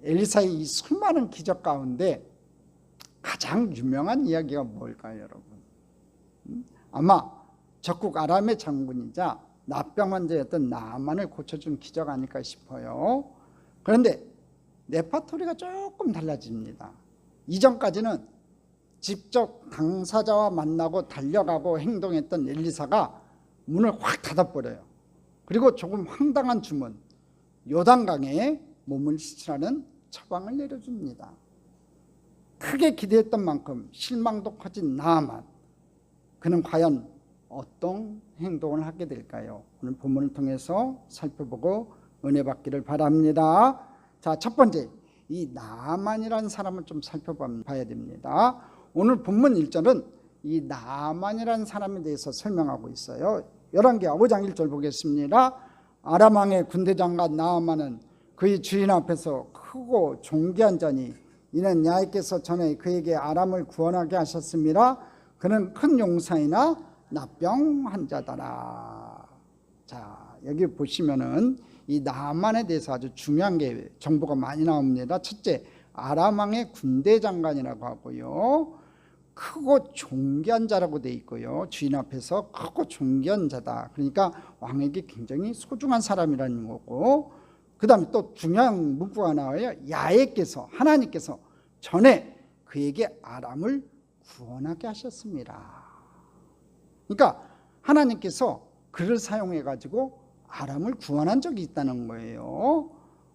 엘리사의 이 수많은 기적 가운데 가장 유명한 이야기가 뭘까요, 여러분? 아마 적국 아람의 장군이자 납병 환자였던 나아만을 고쳐준 기적 아닐까 싶어요. 그런데 레파토리가 조금 달라집니다. 이전까지는 직접 당사자와 만나고 달려가고 행동했던 엘리사가 문을 확 닫아버려요. 그리고 조금 황당한 주문, 요단강에 몸을 씻으라는 처방을 내려줍니다. 크게 기대했던 만큼 실망도 커진 나아만, 그는 과연 어떤 행동을 하게 될까요? 오늘 본문을 통해서 살펴보고 은혜 받기를 바랍니다. 자, 첫 번째, 이 나아만이라는 사람을 좀 살펴봐야 됩니다. 오늘 본문 1절은 이 나아만이라는 사람에 대해서 설명하고 있어요. 열왕기하 5장 1절 보겠습니다. 아람 왕의 군대장관 나아만은 그의 주인 앞에서 크고 존귀한 자니 이는 야훼께서 전에 그에게 아람을 구원하게 하셨습니다. 그는 큰 용사이나 납병 환자더라. 자, 여기 보시면은 이 나아만에 대해서 아주 중요한 게 정보가 많이 나옵니다. 첫째, 아람 왕의 군대 장관이라고 하고요. 크고 존귀한 자라고 돼 있고요. 주인 앞에서 크고 존귀한 자다. 그러니까 왕에게 굉장히 소중한 사람이라는 거고, 그 다음에 또 중요한 문구가 나와요. 야훼께서, 하나님께서 전에 그에게 아람을 구원하게 하셨습니다. 그러니까 하나님께서 그를 사용해 가지고 아람을 구원한 적이 있다는 거예요.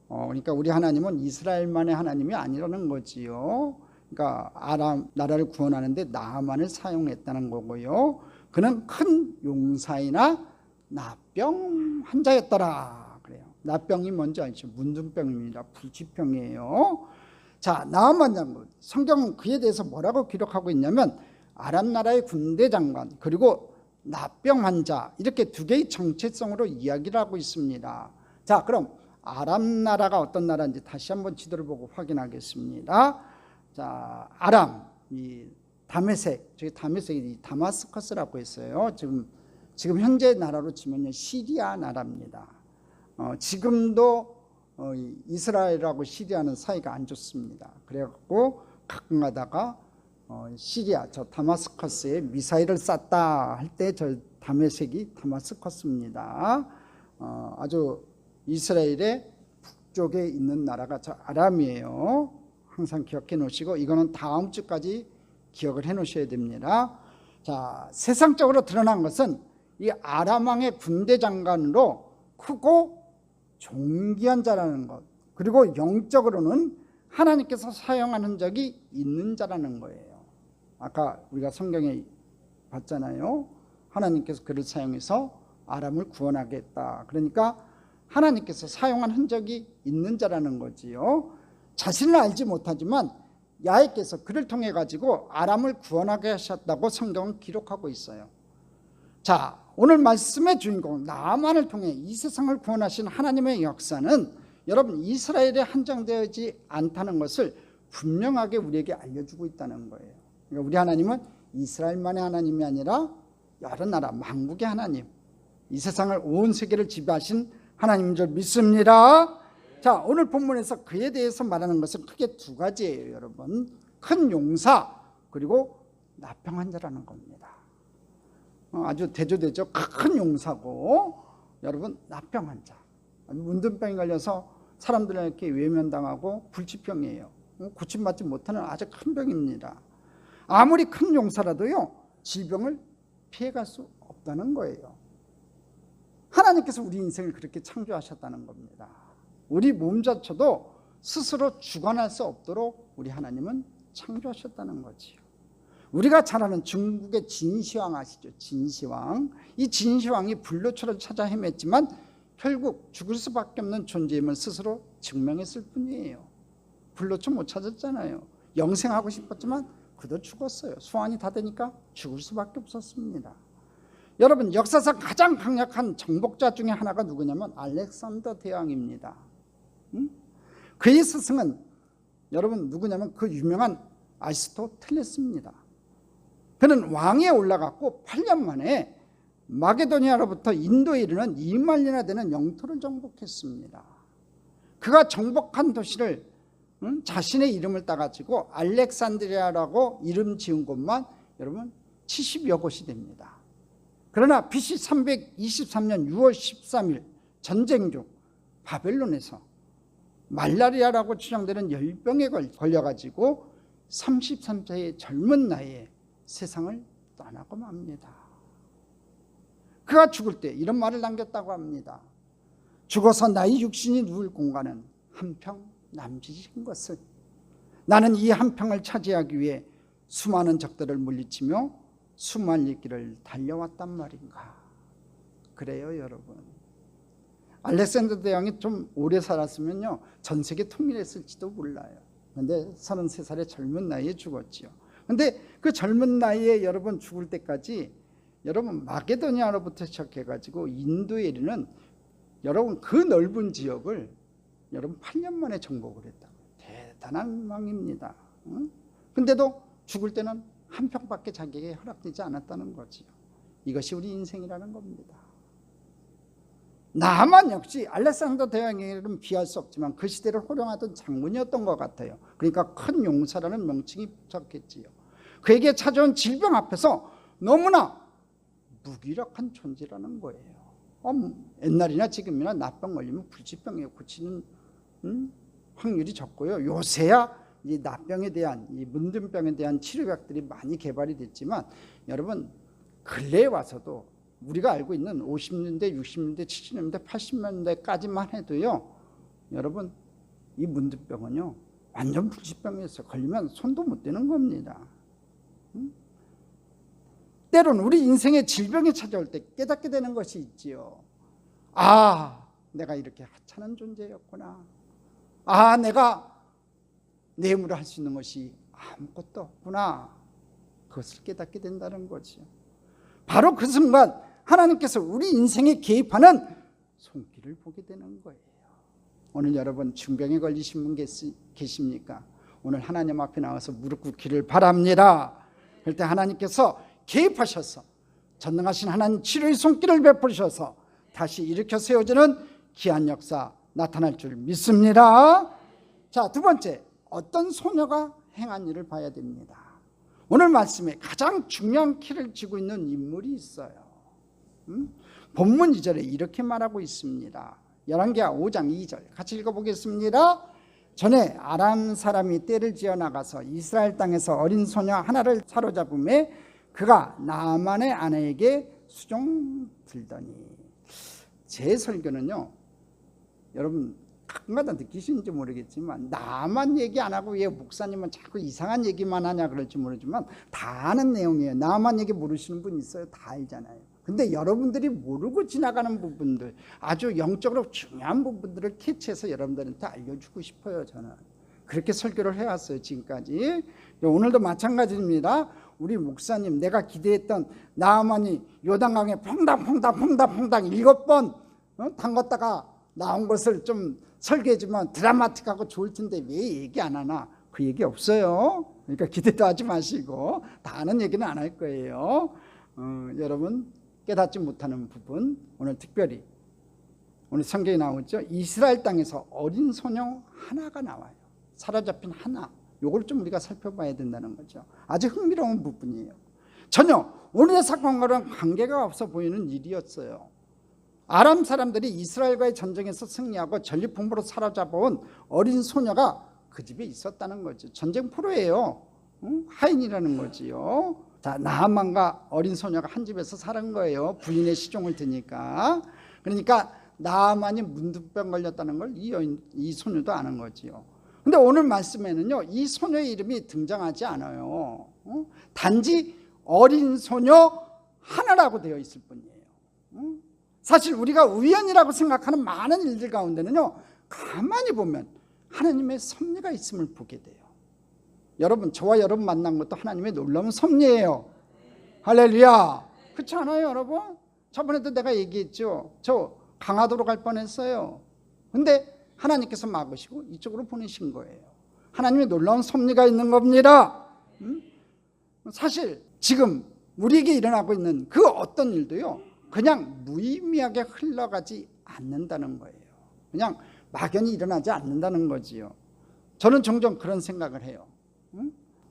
그러니까 우리 하나님은 이스라엘만의 하나님이 아니라는 거지요. 그러니까 아람 나라를 구원하는데 나아만을 사용했다는 거고요. 그는 큰 용사이나 납병 환자였더라 그래요. 납병이 뭔지 아시죠? 문둥병입니다. 불치병이에요. 자, 나아만 장군, 성경은 그에 대해서 뭐라고 기록하고 있냐면 아람 나라의 군대 장관 그리고 납병 환자, 이렇게 두 개의 정체성으로 이야기를 하고 있습니다. 자, 그럼 아람 나라가 어떤 나라인지 다시 한번 지도를 보고 확인하겠습니다. 자, 아람, 이 다메섹, 저기 다메섹이 다마스커스라고 했어요. 지금 현재 나라로 치면요 시리아 나라입니다. 지금도 이스라엘하고 시리아는 사이가 안 좋습니다. 그래갖고 가끔 가다가 시리아 저 다마스커스에 미사일을 쐈다 할 때 저 다메섹이 다마스커스입니다. 아주 이스라엘의 북쪽에 있는 나라가 저 아람이에요. 항상 기억해 놓으시고 이거는 다음 주까지 기억을 해 놓으셔야 됩니다. 자, 세상적으로 드러난 것은 이 아람 왕의 군대 장관으로 크고 존귀한 자라는 것, 그리고 영적으로는 하나님께서 사용하는 적이 있는 자라는 거예요. 아까 우리가 성경에 봤잖아요. 하나님께서 그를 사용해서 아람을 구원하겠다. 그러니까 하나님께서 사용한 흔적이 있는 자라는 거지요. 자신을 알지 못하지만 야훼께서 그를 통해 가지고 아람을 구원하게 하셨다고 성경은 기록하고 있어요. 자, 오늘 말씀의 주인공 나아만을 통해 이 세상을 구원하신 하나님의 역사는 여러분 이스라엘에 한정되지 않다는 것을 분명하게 우리에게 알려주고 있다는 거예요. 그러니까 우리 하나님은 이스라엘만의 하나님이 아니라 여러 나라 만국의 하나님, 이 세상을 온 세계를 지배하신 하나님인 줄 믿습니다. 자, 오늘 본문에서 그에 대해서 말하는 것은 크게 두 가지예요, 여러분. 큰 용사 그리고 납병 환자라는 겁니다. 아주 대조되죠. 큰 용사고 여러분 납병 환자, 문둥병이 걸려서 사람들에게 외면당하고 불치병이에요. 고침받지 못하는 아주 큰 병입니다. 아무리 큰 용사라도요 질병을 피해갈 수 없다는 거예요. 하나님께서 우리 인생을 그렇게 창조하셨다는 겁니다. 우리 몸 자체도 스스로 주관할 수 없도록 우리 하나님은 창조하셨다는 거지요. 우리가 잘 아는 중국의 진시황 아시죠? 진시황. 이 진시황이 불로초를 찾아 헤맸지만 결국 죽을 수밖에 없는 존재임을 스스로 증명했을 뿐이에요. 불로초 못 찾았잖아요. 영생하고 싶었지만 그도 죽었어요. 소환이 다 되니까 죽을 수밖에 없었습니다. 여러분, 역사상 가장 강력한 정복자 중에 하나가 누구냐면 알렉산더 대왕입니다. 그의 스승은 여러분 누구냐면 그 유명한 아리스토텔레스입니다. 그는 왕위에 올라갔고 8년 만에 마게도니아로부터 인도에 이르는 2만리나 되는 영토를 정복했습니다. 그가 정복한 도시를 자신의 이름을 따가지고 알렉산드리아라고 이름 지은 곳만 여러분 70여 곳이 됩니다. 그러나 BC 323년 6월 13일 전쟁 중 바벨론에서 말라리아라고 추정되는 열병에 걸려가지고 33세의 젊은 나이에 세상을 떠나고 맙니다. 그가 죽을 때 이런 말을 남겼다고 합니다. 죽어서 나의 육신이 누울 공간은 한평 남짓인 것을, 나는 이 한평을 차지하기 위해 수많은 적들을 물리치며 수많은 길을 달려왔단 말인가. 그래요 여러분. 알렉산더 대왕이 좀 오래 살았으면요 전 세계 통일했을지도 몰라요. 그런데 33살의 젊은 나이에 죽었지요. 그런데 그 젊은 나이에 여러분 죽을 때까지 여러분 마게도니아로부터 시작해가지고 인도에 이르는 여러분 그 넓은 지역을 여러분 8년 만에 정복을 했다. 대단한 왕입니다. 근데도 죽을 때는 한 평밖에 자기에게 허락되지 않았다는 거지요. 이것이 우리 인생이라는 겁니다. 나만 역시 알렉산더 대왕에게는 비할 수 없지만 그 시대를 호령하던 장군이었던 것 같아요. 그러니까 큰 용사라는 명칭이 붙었겠지요. 그에게 찾아온 질병 앞에서 너무나 무기력한 존재라는 거예요. 옛날이나 지금이나 나병 걸리면 불치병에 고치는 확률이 적고요. 요새야 이 나병에 대한, 이 문둥병에 대한 치료약들이 많이 개발이 됐지만 여러분 근래에 와서도 우리가 알고 있는 50년대, 60년대, 70년대, 80년대까지만 해도요 여러분 이 문둥병은요 완전 불치병이었어요. 걸리면 손도 못 대는 겁니다. 때로는 우리 인생의 질병이 찾아올 때 깨닫게 되는 것이 있지요. 아, 내가 이렇게 하찮은 존재였구나. 아, 내가 내 힘으로 할 수 있는 것이 아무것도 없구나. 그것을 깨닫게 된다는 거죠. 바로 그 순간 하나님께서 우리 인생에 개입하는 손길을 보게 되는 거예요. 오늘 여러분 중병에 걸리신 분 계십니까? 오늘 하나님 앞에 나와서 무릎 꿇기를 바랍니다. 그럴 때 하나님께서 개입하셔서 전능하신 하나님 치료의 손길을 베푸셔서 다시 일으켜 세워지는 귀한 역사 나타날 줄 믿습니다. 자, 두 번째, 어떤 소녀가 행한 일을 봐야 됩니다. 오늘 말씀에 가장 중요한 키를 쥐고 있는 인물이 있어요. 본문 2절에 이렇게 말하고 있습니다. 열왕기하 5장 2절 같이 읽어보겠습니다. 전에 아람 사람이 떼를 지어 나가서 이스라엘 땅에서 어린 소녀 하나를 사로잡음에 그가 나아만의 아내에게 수종 들더니. 제 설교는요 여러분 가끔가다 느끼시는지 모르겠지만 나만 얘기 안 하고 왜 목사님은 자꾸 이상한 얘기만 하냐 그럴지 모르지만 다 아는 내용이에요. 나만 얘기 모르시는 분 있어요. 다 알잖아요. 근데 여러분들이 모르고 지나가는 부분들, 아주 영적으로 중요한 부분들을 캐치해서 여러분들한테 알려주고 싶어요. 저는 그렇게 설교를 해왔어요 지금까지. 오늘도 마찬가지입니다. 우리 목사님, 내가 기대했던 나아만이 요단강에 퐁당퐁당 7번 담갔다가 나온 것을 좀 설계해주면 드라마틱하고 좋을 텐데 왜 얘기 안 하나? 그 얘기 없어요. 그러니까 기대도 하지 마시고 다 아는 얘기는 안 할 거예요. 여러분 깨닫지 못하는 부분, 오늘 특별히 오늘 성경에 나오죠. 이스라엘 땅에서 어린 소녀 하나가 나와요. 사로잡힌 하나. 요걸 좀 우리가 살펴봐야 된다는 거죠. 아주 흥미로운 부분이에요. 전혀 오늘의 사건과는 관계가 없어 보이는 일이었어요. 아람 사람들이 이스라엘과의 전쟁에서 승리하고 전리품으로 사로잡아온 어린 소녀가 그 집에 있었다는 거죠. 전쟁 프로예요. 하인이라는 거지요. 자, 나아만과 어린 소녀가 한 집에서 사는 거예요. 부인의 시종을 드니까. 그러니까 나아만이 문둥병 걸렸다는 걸 이 소녀도 아는 거지요. 근데 오늘 말씀에는요 이 소녀의 이름이 등장하지 않아요. 단지 어린 소녀 하나라고 되어 있을 뿐이에요. 사실 우리가 우연이라고 생각하는 많은 일들 가운데는요 가만히 보면 하나님의 섭리가 있음을 보게 돼요. 여러분, 저와 여러분 만난 것도 하나님의 놀라운 섭리예요. 할렐루야. 그렇지 않아요 여러분? 저번에도 내가 얘기했죠. 저 강화도로 갈 뻔했어요. 근데 하나님께서 막으시고 이쪽으로 보내신 거예요. 하나님의 놀라운 섭리가 있는 겁니다. 사실 지금 우리에게 일어나고 있는 그 어떤 일도요 그냥 무의미하게 흘러가지 않는다는 거예요. 그냥 막연히 일어나지 않는다는 거지요. 저는 종종 그런 생각을 해요.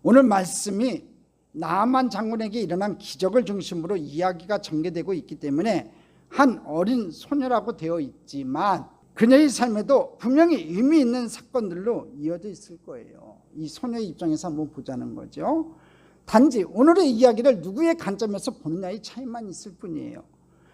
오늘 말씀이 나아만 장군에게 일어난 기적을 중심으로 이야기가 전개되고 있기 때문에 한 어린 소녀라고 되어 있지만 그녀의 삶에도 분명히 의미 있는 사건들로 이어져 있을 거예요. 이 소녀의 입장에서 한번 보자는 거죠. 단지 오늘의 이야기를 누구의 관점에서 보느냐의 차이만 있을 뿐이에요.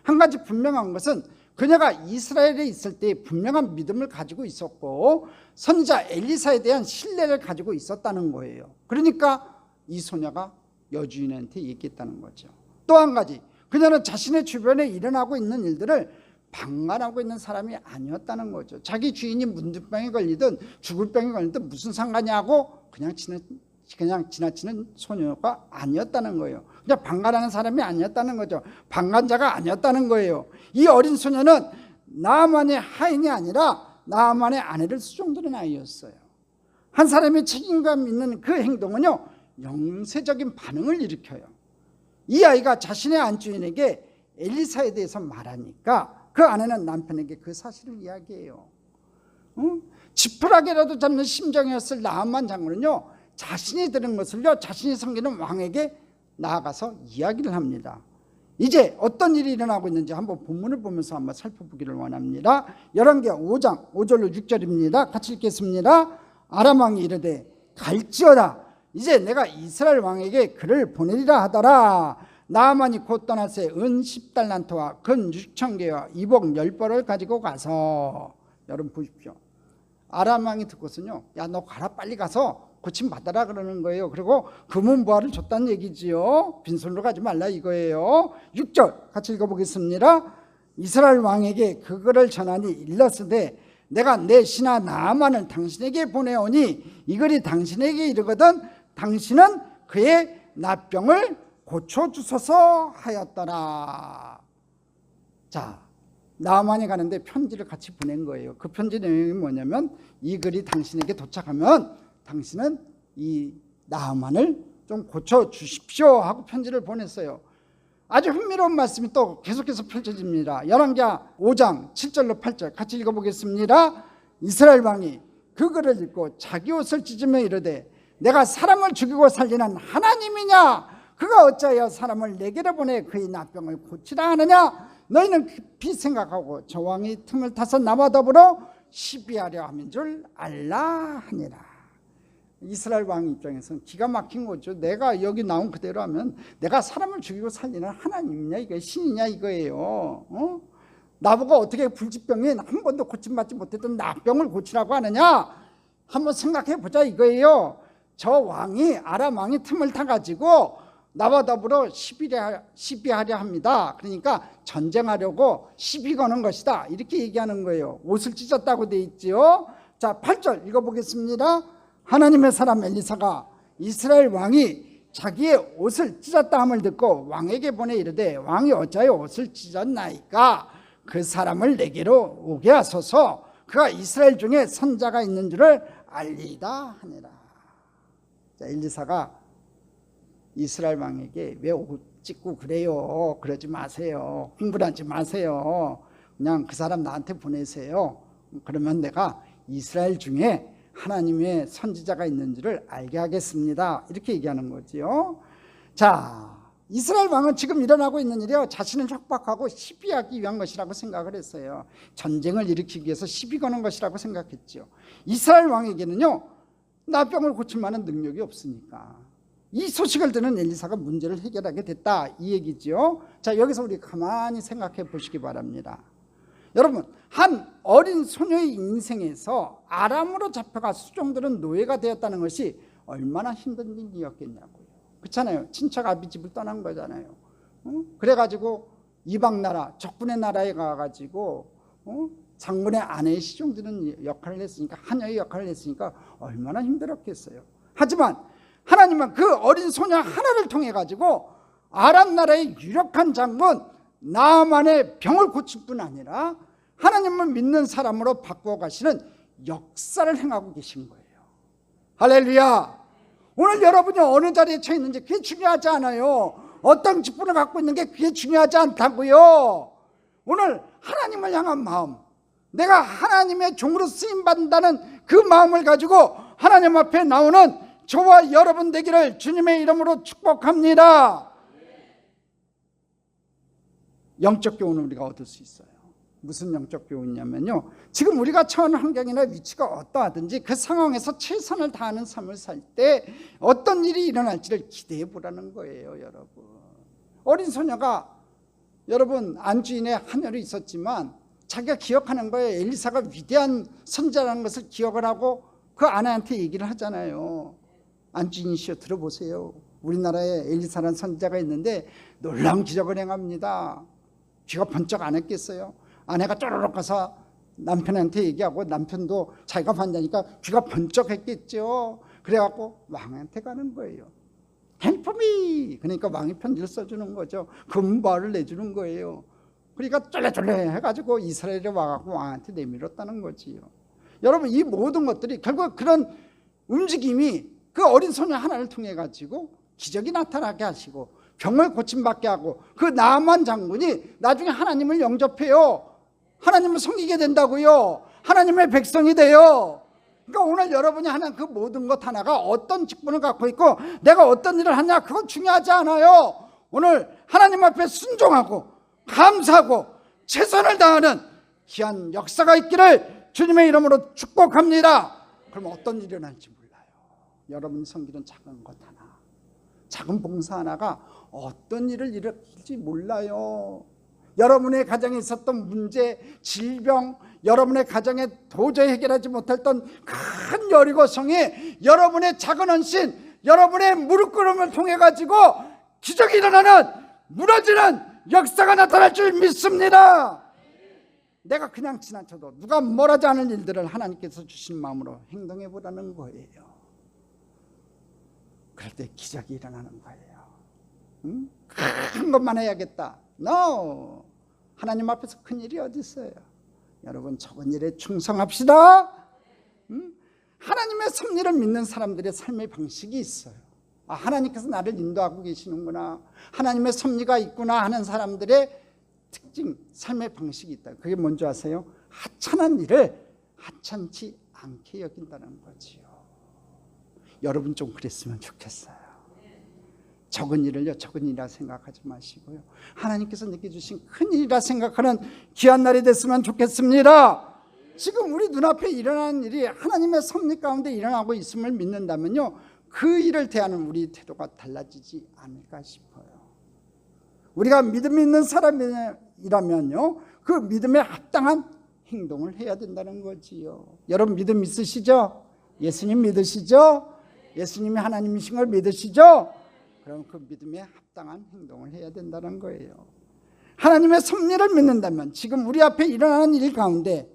한 가지 분명한 것은 그녀가 이스라엘에 있을 때 분명한 믿음을 가지고 있었고 선지자 엘리사에 대한 신뢰를 가지고 있었다는 거예요. 그러니까 이 소녀가 여주인한테 얘기했다는 거죠. 또 한 가지, 그녀는 자신의 주변에 일어나고 있는 일들을 방관하고 있는 사람이 아니었다는 거죠. 자기 주인이 문둥병에 걸리든 죽을 병에 걸리든 무슨 상관이냐고 그냥 지나치는 소녀가 아니었다는 거예요. 그냥 방관하는 사람이 아니었다는 거죠. 방관자가 아니었다는 거예요. 이 어린 소녀는 나아만의 하인이 아니라 나아만의 아내를 수종드는 아이였어요. 한 사람이 책임감 있는 그 행동은요, 영세적인 반응을 일으켜요. 이 아이가 자신의 안주인에게 엘리사에 대해서 말하니까 그 아내는 남편에게 그 사실을 이야기해요. 지푸라기라도 잡는 심정이었을 나아만 장군은요, 자신이 들은 것을요, 자신이 섬기는 왕에게 나아가서 이야기를 합니다. 이제 어떤 일이 일어나고 있는지 한번 본문을 보면서 한번 살펴보기를 원합니다. 열왕기하 5장 5절로 6절입니다. 같이 읽겠습니다. 아람 왕이 이르되 갈지어다. 이제 내가 이스라엘 왕에게 그를 보내리라 하더라. 나아만이 곧 떠나서 은 10달란트와 근 6,000개와 이복 10벌을 가지고 가서, 여러분 보십시오. 아람 왕이 듣고서는요, 야 너 가라, 빨리 가서 고침 받아라 그러는 거예요. 그리고 금은보화를 줬다는 얘기지요. 빈손으로 가지 말라 이거예요. 6절 같이 읽어보겠습니다. 이스라엘 왕에게 그거를 전하니 일렀으되 내가 내 신하 나아만을 당신에게 보내오니 이 글이 당신에게 이르거든 당신은 그의 나병을 고쳐주소서 하였더라. 자, 나아만이 가는데 편지를 같이 보낸 거예요. 그 편지 내용이 뭐냐면 이 글이 당신에게 도착하면 당신은 이 나아만을 좀 고쳐주십시오 하고 편지를 보냈어요. 아주 흥미로운 말씀이 또 계속해서 펼쳐집니다. 열왕기하 5장 7절로 8절 같이 읽어보겠습니다. 이스라엘 왕이 그 글을 읽고 자기 옷을 찢으며 이르되 내가 사람을 죽이고 살리는 하나님이냐? 그가 어찌하여 사람을 내게로 보내 그의 나병을 고치라 하느냐? 너희는 깊이 생각하고 저 왕이 틈을 타서 나와 더불어 시비하려 함인 줄 알라 하니라. 이스라엘 왕 입장에서는 기가 막힌 거죠. 내가 여기 나온 그대로 하면 내가 사람을 죽이고 살리는 하나님이냐 이게 신이냐 이거예요. 나보고 어떻게 불치병인 한 번도 고침받지 못했던 나병을 고치라고 하느냐? 한번 생각해 보자 이거예요. 저 왕이 아람 왕이 틈을 타가지고 나와 더불어 시비하려 합니다. 그러니까 전쟁하려고 시비 거는 것이다 이렇게 얘기하는 거예요. 옷을 찢었다고 돼 있지요. 자 8절 읽어보겠습니다. 하나님의 사람 엘리사가 이스라엘 왕이 자기의 옷을 찢었다 함을 듣고 왕에게 보내 이르되 왕이 어찌하여 옷을 찢었나이까? 그 사람을 내게로 오게 하소서. 그가 이스라엘 중에 선자가 있는 줄을 알리이다 하니라. 자, 엘리사가 이스라엘 왕에게 왜 옷 찢고 그래요? 그러지 마세요. 흥분하지 마세요. 그냥 그 사람 나한테 보내세요. 그러면 내가 이스라엘 중에 하나님의 선지자가 있는지를 알게 하겠습니다. 이렇게 얘기하는 거지요. 자, 이스라엘 왕은 지금 일어나고 있는 일이요, 자신을 협박하고 시비하기 위한 것이라고 생각을 했어요. 전쟁을 일으키기 위해서 시비 거는 것이라고 생각했죠. 이스라엘 왕에게는요, 나병을 고칠 만한 능력이 없으니까 이 소식을 듣는 엘리사가 문제를 해결하게 됐다 이 얘기죠. 자, 여기서 우리 가만히 생각해 보시기 바랍니다. 여러분, 한 어린 소녀의 인생에서 아람으로 잡혀가 수종들은 노예가 되었다는 것이 얼마나 힘든 일이었겠냐고요. 그렇잖아요. 친척 아비집을 떠난 거잖아요. 그래가지고 이방 나라, 적군의 나라에 가가지고 장군의 아내의 시종드는 역할을 했으니까, 하녀의 역할을 했으니까 얼마나 힘들었겠어요. 하지만 하나님은 그 어린 소녀 하나를 통해 가지고 아람 나라의 유력한 장군 나아만의 병을 고칠 뿐 아니라 하나님을 믿는 사람으로 바꾸어 가시는 역사를 행하고 계신 거예요. 할렐루야. 오늘 여러분이 어느 자리에 처해 있는지 그게 중요하지 않아요. 어떤 직분을 갖고 있는 게 그게 중요하지 않다고요. 오늘 하나님을 향한 마음, 내가 하나님의 종으로 쓰임받는다는 그 마음을 가지고 하나님 앞에 나오는 저와 여러분 되기를 주님의 이름으로 축복합니다. 영적 교훈을 우리가 얻을 수 있어요. 무슨 영적 교훈이냐면요, 지금 우리가 처한 환경이나 위치가 어떠하든지 그 상황에서 최선을 다하는 삶을 살 때 어떤 일이 일어날지를 기대해 보라는 거예요. 여러분, 어린 소녀가 여러분 안주인의 하늘이 있었지만 자기가 기억하는 거예요. 엘리사가 위대한 선지자라는 것을 기억을 하고 그 아내한테 얘기를 하잖아요. 안주인이시여 들어보세요. 우리나라에 엘리사라는 선지자가 있는데 놀라운 기적을 행합니다. 귀가 번쩍 안 했겠어요? 아내가 쪼르륵 가서 남편한테 얘기하고 남편도 자기가 봤다니까 귀가 번쩍 했겠죠. 그래갖고 왕한테 가는 거예요. Help me! 그러니까 왕이 편지를 써주는 거죠. 금발을 내주는 거예요. 그러니까 쫄래쫄래 해가지고 이스라엘에 와갖고 왕한테 내밀었다는 거지요. 여러분, 이 모든 것들이 결국 그런 움직임이 그 어린 소녀 하나를 통해 가지고 기적이 나타나게 하시고 병을 고침받게 하고 그 나만 장군이 나중에 하나님을 영접해요. 하나님을 섬기게 된다고요. 하나님의 백성이 돼요. 그러니까 오늘 여러분이 하는 그 모든 것 하나가 어떤 직분을 갖고 있고 내가 어떤 일을 하냐, 그건 중요하지 않아요. 오늘 하나님 앞에 순종하고 감사하고 최선을 다하는 귀한 역사가 있기를 주님의 이름으로 축복합니다. 그럼 어떤 일이 일어날지 몰라요. 여러분이 섬기는 작은 것 하나, 작은 봉사 하나가 어떤 일을 일으킬지 몰라요. 여러분의 가정에 있었던 문제, 질병, 여러분의 가정에 도저히 해결하지 못했던 큰 여리고성이 여러분의 작은 헌신, 여러분의 무릎 꿇음을 통해 가지고 기적이 일어나는, 무너지는 역사가 나타날 줄 믿습니다. 내가 그냥 지나쳐도 누가 뭐라지 않을 일들을 하나님께서 주신 마음으로 행동해 보라는 거예요. 그럴 때 기적이 일어나는 거예요. 응? 큰 것만 해야겠다. No! 하나님 앞에서 큰 일이 어디 있어요? 여러분, 적은 일에 충성합시다. 응? 하나님의 섭리를 믿는 사람들의 삶의 방식이 있어요. 아, 하나님께서 나를 인도하고 계시는구나, 하나님의 섭리가 있구나 하는 사람들의 특징, 삶의 방식이 있다. 그게 뭔지 아세요? 하찮은 일을 하찮지 않게 여긴다는 거지요. 여러분 좀 그랬으면 좋겠어요. 적은 일을요, 적은 일이라 생각하지 마시고요, 하나님께서 내게 주신 큰 일이라 생각하는 귀한 날이 됐으면 좋겠습니다. 지금 우리 눈앞에 일어나는 일이 하나님의 섭리 가운데 일어나고 있음을 믿는다면요, 그 일을 대하는 우리 태도가 달라지지 않을까 싶어요. 우리가 믿음이 있는 사람이라면요, 그 믿음에 합당한 행동을 해야 된다는 거지요. 여러분 믿음 있으시죠? 예수님 믿으시죠? 예수님이 하나님이신 걸 믿으시죠? 그럼 그 믿음에 합당한 행동을 해야 된다는 거예요. 하나님의 섭리를 믿는다면 지금 우리 앞에 일어나는 일 가운데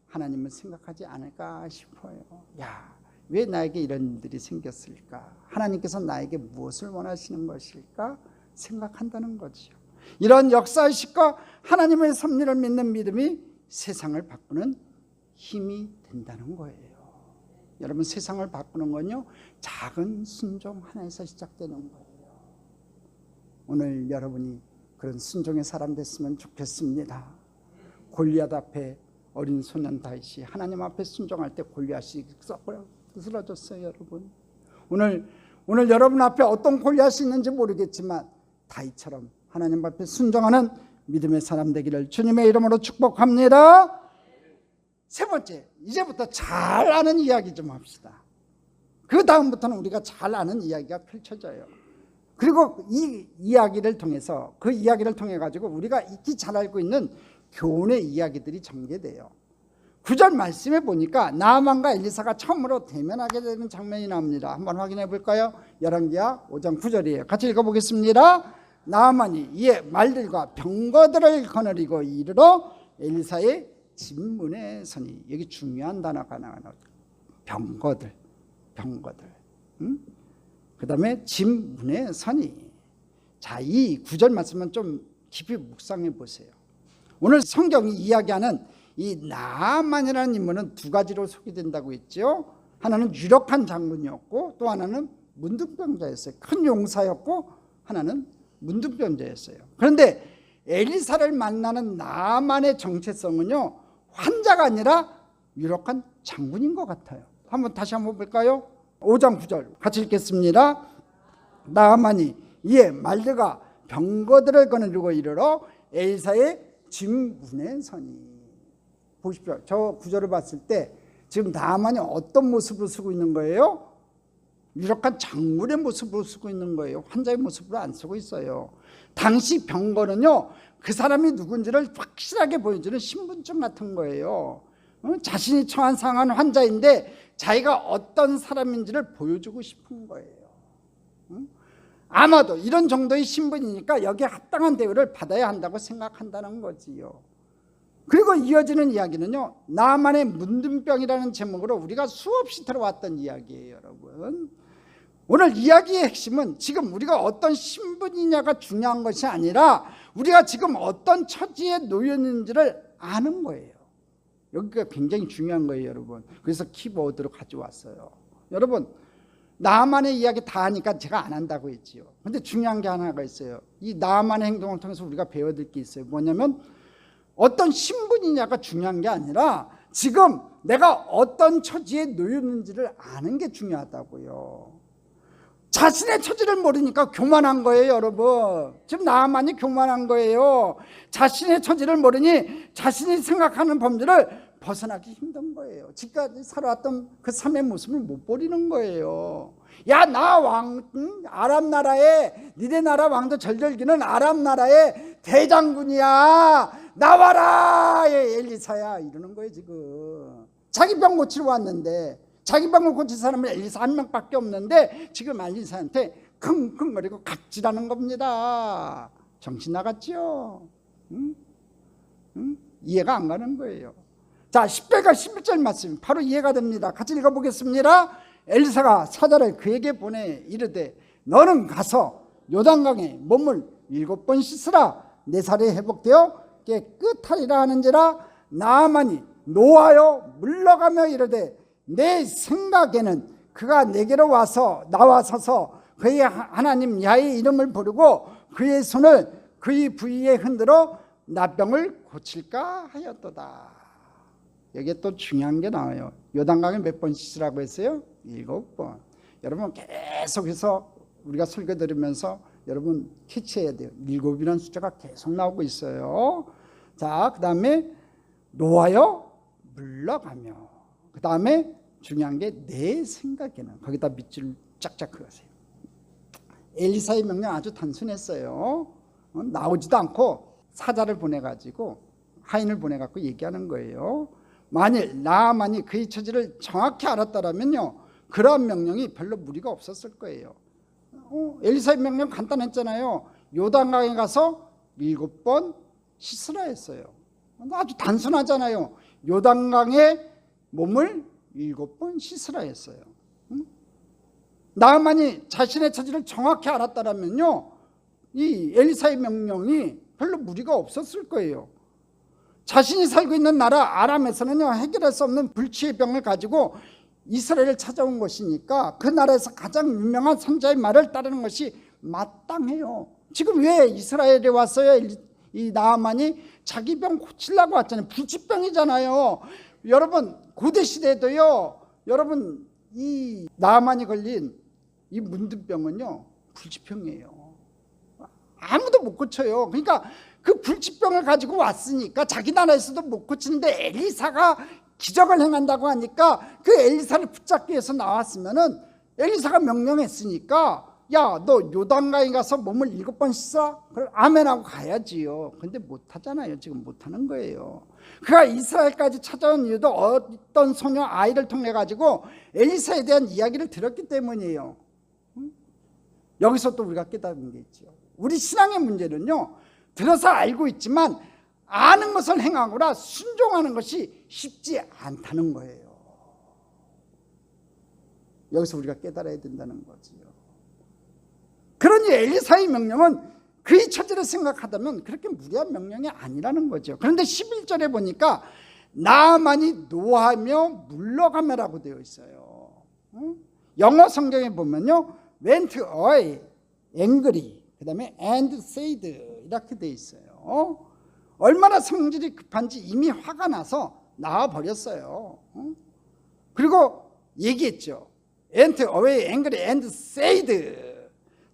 하나님을 생각하지 않을까 싶어요. 야, 왜 나에게 이런 일들이 생겼을까? 하나님께서 나에게 무엇을 원하시는 것일까? 생각한다는 거죠. 이런 역사의식과 하나님의 섭리를 믿는 믿음이 세상을 바꾸는 힘이 된다는 거예요. 여러분, 세상을 바꾸는 건요, 작은 순종 하나에서 시작되는 거예요. 오늘 여러분이 그런 순종의 사람 됐으면 좋겠습니다. 골리앗 앞에 어린 소년 다윗이 하나님 앞에 순종할 때 골리앗이 쓰러졌어요. 여러분, 오늘 여러분 앞에 어떤 골리앗이 있는지 모르겠지만 다윗처럼 하나님 앞에 순종하는 믿음의 사람 되기를 주님의 이름으로 축복합니다. 세 번째, 이제부터 잘 아는 이야기 좀 합시다. 그 다음부터는 우리가 잘 아는 이야기가 펼쳐져요. 그리고 이 이야기를 통해서, 그 이야기를 통해 가지고 우리가 익히 잘 알고 있는 교훈의 이야기들이 전개돼요. 9절 말씀에 보니까 나아만과 엘리사가 처음으로 대면하게 되는 장면이 나옵니다. 한번 확인해 볼까요? 열왕기하 5장 9절이에요. 같이 읽어보겠습니다. 나아만이 이에 말들과 병거들을 거느리고 이르러 엘리사의 집 문에 서니, 여기 중요한 단어가 나와요. 병거들. 응? 그 다음에 집 문에 서니. 자, 이 9절 말씀은 좀 깊이 묵상해 보세요. 오늘 성경이 이야기하는 이 나아만이라는 인물은 두 가지로 소개된다고 했죠. 하나는 유력한 장군이었고 또 하나는 문둥병자였어요. 큰 용사였고 하나는 문둥병자였어요. 그런데 엘리사를 만나는 나아만의 정체성은요, 환자가 아니라 유력한 장군인 것 같아요. 다시 한번 볼까요? 5장 9절 같이 읽겠습니다. 나아만이 이에 말드가 병거들을 거느리고 이르러 엘리사의 집 문에 서니. 보십시오. 저 구절을 봤을 때 지금 나아만이 어떤 모습을 쓰고 있는 거예요? 유력한 장물의 모습으로 쓰고 있는 거예요. 환자의 모습으로 안 쓰고 있어요. 당시 병거는요, 그 사람이 누군지를 확실하게 보여주는 신분증 같은 거예요. 자신이 처한 상한 환자인데 자기가 어떤 사람인지를 보여주고 싶은 거예요. 아마도 이런 정도의 신분이니까 여기에 합당한 대우를 받아야 한다고 생각한다는 거지요. 그리고 이어지는 이야기는요, 나만의 문둥병이라는 제목으로 우리가 수없이 들어왔던 이야기예요. 여러분, 오늘 이야기의 핵심은 지금 우리가 어떤 신분이냐가 중요한 것이 아니라 우리가 지금 어떤 처지에 놓여 있는지를 아는 거예요. 여기가 굉장히 중요한 거예요, 여러분. 그래서 키보드로 가져왔어요. 여러분, 나만의 이야기 다 하니까 제가 안 한다고 했지요. 근데 중요한 게 하나가 있어요. 이 나만의 행동을 통해서 우리가 배워야 될 게 있어요. 뭐냐면 어떤 신분이냐가 중요한 게 아니라 지금 내가 어떤 처지에 놓였는지를 아는 게 중요하다고요. 자신의 처지를 모르니까 교만한 거예요, 여러분. 지금 나만이 교만한 거예요. 자신의 처지를 모르니 자신이 생각하는 범주를 벗어나기 힘든 거예요. 지금까지 살아왔던 그 삶의 모습을 못 버리는 거예요. 야, 나 아람 나라의 니네 나라 왕도 절절기는 아람 나라의 대장군이야. 나와라, 엘리사야, 이러는 거예요. 지금 자기 병 고치러 왔는데, 자기 병을 고칠 사람은 엘리사 한 명밖에 없는데 지금 엘리사한테 킁킁거리고 갑질하는 겁니다. 정신 나갔죠? 이해가 안 가는 거예요. 자, 10절과 11절 말씀 바로 이해가 됩니다. 같이 읽어보겠습니다. 엘리사가 사자를 그에게 보내 이르되 너는 가서 요단강에 몸을 7번 씻으라. 내 살이 회복되어 깨끗하리라 하는지라. 나아만이 노하여 물러가며 이르되 내 생각에는 그가 내게로 나와서서 그의 하나님 야의 이름을 부르고 그의 손을 그의 부위에 흔들어 나병을 고칠까 하였도다. 여기에 또 중요한 게 나와요. 요단강에 몇 번 씻으라고 했어요? 7번. 여러분 계속해서 우리가 설교 들으면서 여러분 캐치해야 돼요. 7이라는 숫자가 계속 나오고 있어요. 자, 그 다음에 노하여 물러가며, 그 다음에 중요한 게 내 생각에는, 거기다 밑줄 짝짝 그으세요. 엘리사의 명령 아주 단순했어요. 나오지도 않고 사자를 보내가지고 하인을 보내갖고 얘기하는 거예요. 만일 나아만이 그의 처지를 정확히 알았다면요, 그러한 명령이 별로 무리가 없었을 거예요. 엘리사의 명령 간단했잖아요. 요단강에 가서 7번 씻으라 했어요. 아주 단순하잖아요. 요단강에 몸을 7번 씻으라 했어요. 나아만이 자신의 처지를 정확히 알았다면요, 이 엘리사의 명령이 별로 무리가 없었을 거예요. 자신이 살고 있는 나라 아람에서는요, 해결할 수 없는 불치의 병을 가지고 이스라엘을 찾아온 것이니까 그 나라에서 가장 유명한 선자의 말을 따르는 것이 마땅해요. 지금 왜 이스라엘에 왔어요? 이 나아만이 자기 병 고치려고 왔잖아요. 불치병이잖아요. 여러분 고대 시대에도요, 여러분 이 나아만이 걸린 이 문둥병은요 불치병이에요. 아무도 못 고쳐요. 그러니까 그 불치병을 가지고 왔으니까 자기 나라에서도 못 고치는데 엘리사가 기적을 행한다고 하니까 그 엘리사를 붙잡기 위해서 나왔으면은, 엘리사가 명령했으니까 야, 너 요단강에 가서 몸을 7번 씻어? 그럼 아멘하고 가야지요. 근데 못하잖아요. 지금 못하는 거예요. 그가 이스라엘까지 찾아온 이유도 어떤 소녀 아이를 통해 가지고 엘리사에 대한 이야기를 들었기 때문이에요. 여기서 또 우리가 깨달은 게 있죠. 우리 신앙의 문제는요, 들어서 알고 있지만 아는 것을 행하거나 순종하는 것이 쉽지 않다는 거예요. 여기서 우리가 깨달아야 된다는 거지요. 그러니 엘리사의 명령은 그의 처지를 생각하다면 그렇게 무리한 명령이 아니라는 거죠. 그런데 11절에 보니까 나아만이 노하며 물러가며라고 되어 있어요. 영어 성경에 보면요, went away, angry, 그 다음에 and said 이렇게 되어 있어요. 얼마나 성질이 급한지 이미 화가 나서 나와버렸어요. 그리고 얘기했죠. went away angry and said.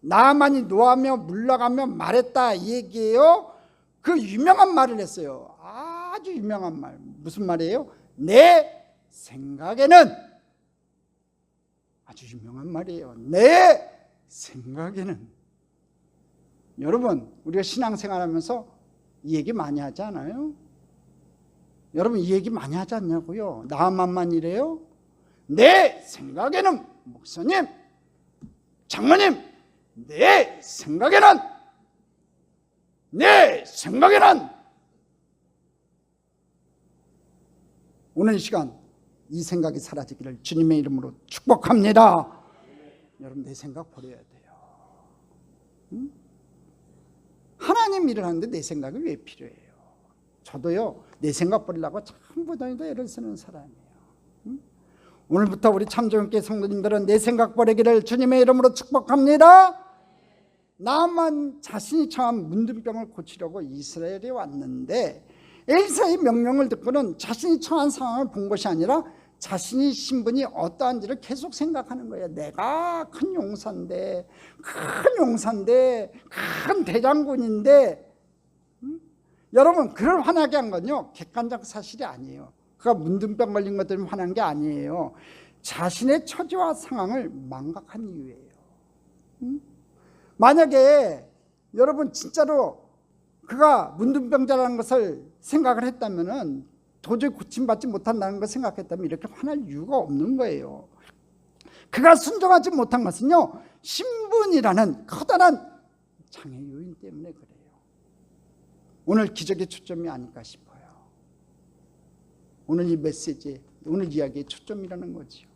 나만이 노하며 물러가며 말했다 이 얘기예요. 그 유명한 말을 했어요. 아주 유명한 말. 무슨 말이에요? 내 생각에는. 아주 유명한 말이에요. 내 생각에는. 여러분, 우리가 신앙생활하면서 이 얘기 많이 하지 않아요? 여러분, 이 얘기 많이 하지 않냐고요? 나만만 이래요? 내 생각에는, 목사님, 장로님, 내 생각에는 오늘 이 시간 이 생각이 사라지기를 주님의 이름으로 축복합니다. 여러분, 내 생각 버려야 돼요. 응? 하나님 일을 하는데 내 생각이 왜 필요해요? 저도요, 내 생각 버리려고 전부 다 애를 쓰는 사람이에요. 응? 오늘부터 우리 참조연계 성도님들은 내 생각 버리기를 주님의 이름으로 축복합니다. 나만 자신이 처한 문둥병을 고치려고 이스라엘에 왔는데 엘사의 명령을 듣고는 자신이 처한 상황을 본 것이 아니라 자신의 신분이 어떠한지를 계속 생각하는 거예요. 내가 큰 용사인데, 큰 대장군인데. 여러분, 그를 화나게 한 건요, 객관적 사실이 아니에요. 그가 문둥병 걸린 것 때문에 화난 게 아니에요. 자신의 처지와 상황을 망각한 이유예요. 만약에 여러분 진짜로 그가 문둥병자라는 것을 생각을 했다면, 도저히 고침받지 못한다는 걸 생각했다면 이렇게 화날 이유가 없는 거예요. 그가 순종하지 못한 것은요, 신분이라는 커다란 장애 요인 때문에 그래요. 오늘 기적의 초점이 아닐까 싶어요. 오늘 이 메시지, 오늘 이야기의 초점이라는 거지요.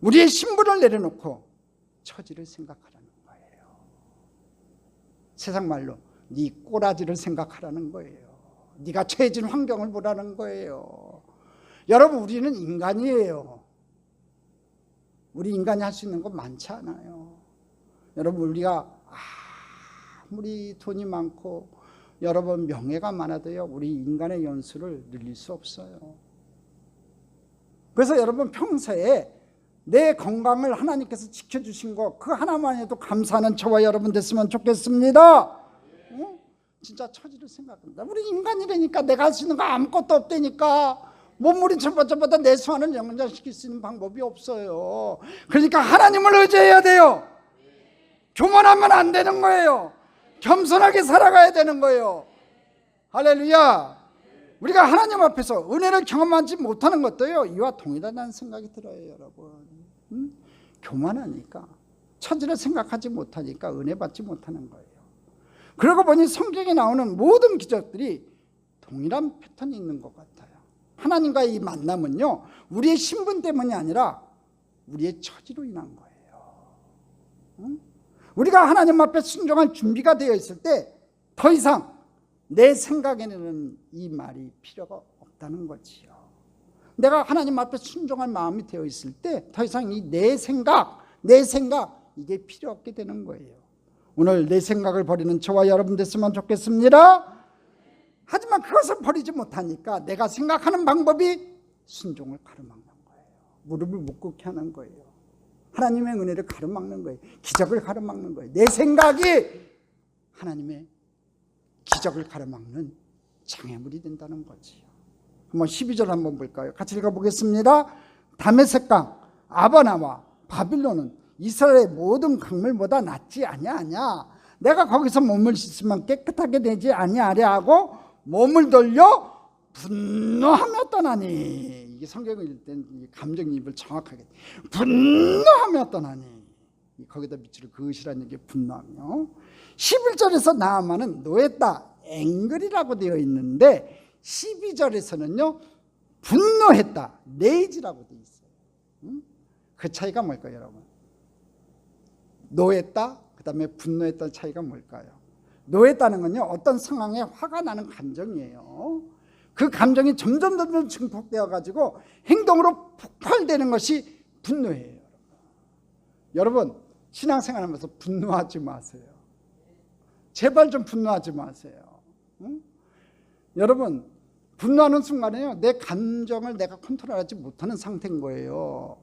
우리의 신분을 내려놓고 처지를 생각하라는 거예요. 세상 말로 네 꼬라지를 생각하라는 거예요. 네가 처해진 환경을 보라는 거예요. 여러분, 우리는 인간이에요. 우리 인간이 할 수 있는 거 많지 않아요. 여러분, 우리가 아무리 돈이 많고 여러분 명예가 많아도요, 우리 인간의 연수를 늘릴 수 없어요. 그래서 여러분, 평소에 내 건강을 하나님께서 지켜주신 거 그 하나만 해도 감사하는 저와 여러분 됐으면 좋겠습니다. 진짜 처지를 생각합니다. 우리 인간이라니까 내가 할 수 있는 거 아무것도 없다니까. 몸부림쳐보다 내 소원을 연장시킬 수 있는 방법이 없어요. 그러니까 하나님을 의지해야 돼요. 교만하면 안 되는 거예요. 겸손하게 살아가야 되는 거예요. 할렐루야. 우리가 하나님 앞에서 은혜를 경험하지 못하는 것도요, 이와 동일하다는 생각이 들어요. 여러분, 교만하니까, 처지를 생각하지 못하니까 은혜 받지 못하는 거예요. 그러고 보니 성경에 나오는 모든 기적들이 동일한 패턴이 있는 것 같아요. 하나님과의 이 만남은요, 우리의 신분 때문이 아니라 우리의 처지로 인한 거예요. 우리가 하나님 앞에 순종할 준비가 되어 있을 때 더 이상 내 생각에는 이 말이 필요가 없다는 거지요. 내가 하나님 앞에 순종할 마음이 되어 있을 때 더 이상 이 내 생각 이게 필요 없게 되는 거예요. 오늘 내 생각을 버리는 저와 여러분 됐으면 좋겠습니다. 하지만 그것을 버리지 못하니까 내가 생각하는 방법이 순종을 가로막는 거예요. 무릎을 못 꿇게 하는 거예요. 하나님의 은혜를 가로막는 거예요. 기적을 가로막는 거예요. 내 생각이 하나님의 기적을 가로막는 장애물이 된다는 거지요. 한번 12절 한번 볼까요? 같이 읽어보겠습니다. 다메섹강 아바나와 바빌론은 이스라엘의 모든 강물보다 낫지 아니하냐. 내가 거기서 몸을 씻으면 깨끗하게 되지 아니하랴 하고 몸을 돌려 분노하며 떠나니. 이게 성경을 읽을 땐 감정이입을 정확하게 분노하며 떠나니. 거기다 밑줄 그으시라는 게 분노하며. 11절에서 나아만은 노했다 앵글이라고 되어 있는데 12절에서는요 분노했다 레이지라고 되어 있어요. 그 차이가 뭘까요, 여러분? 노했다, 그 다음에 분노했다는 차이가 뭘까요? 노했다는 건요, 어떤 상황에 화가 나는 감정이에요. 그 감정이 점점 증폭되어 가지고 행동으로 폭발되는 것이 분노예요. 여러분, 신앙생활하면서 분노하지 마세요. 제발 좀 분노하지 마세요. 응? 여러분, 분노하는 순간에요, 내 감정을 내가 컨트롤하지 못하는 상태인 거예요.